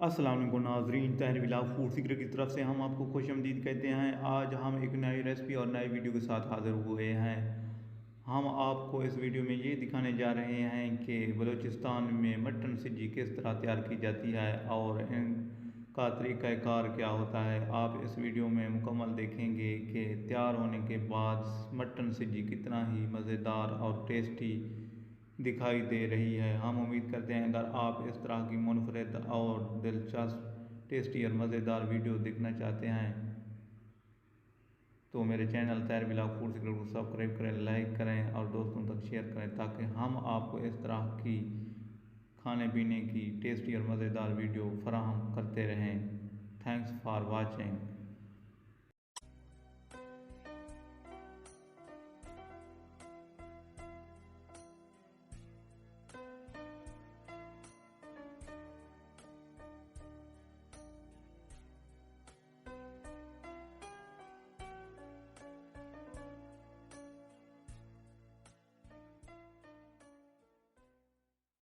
अस्सलाम वालेकुम नाज़रीन, तहरीर विलाग फूड सीक्रेट की तरफ से हम आपको खुशआमदीद कहते हैं। आज हम एक नई रेसिपी और नई वीडियो के साथ हाज़िर हुए हैं। हम आपको इस वीडियो में ये दिखाने जा रहे हैं कि बलूचिस्तान में मटन सिज्जी किस तरह तैयार की जाती है और इनका तरीक़ाकार क्या होता है। आप इस वीडियो में मुकम्मल देखेंगे कि तैयार होने के बाद मटन सिज्जी कितना ही मज़ेदार और टेस्टी दिखाई दे रही है। हम उम्मीद करते हैं अगर आप इस तरह की मुनफरद और दिलचस्प टेस्टी और मज़ेदार वीडियो देखना चाहते हैं तो मेरे चैनल तैयार विलाग फूड सीक्रेट को सब्सक्राइब करें, लाइक करें और दोस्तों तक शेयर करें ताकि हम आपको इस तरह की खाने पीने की टेस्टी और मज़ेदार वीडियो फराहम करते रहें। Thanks for watching.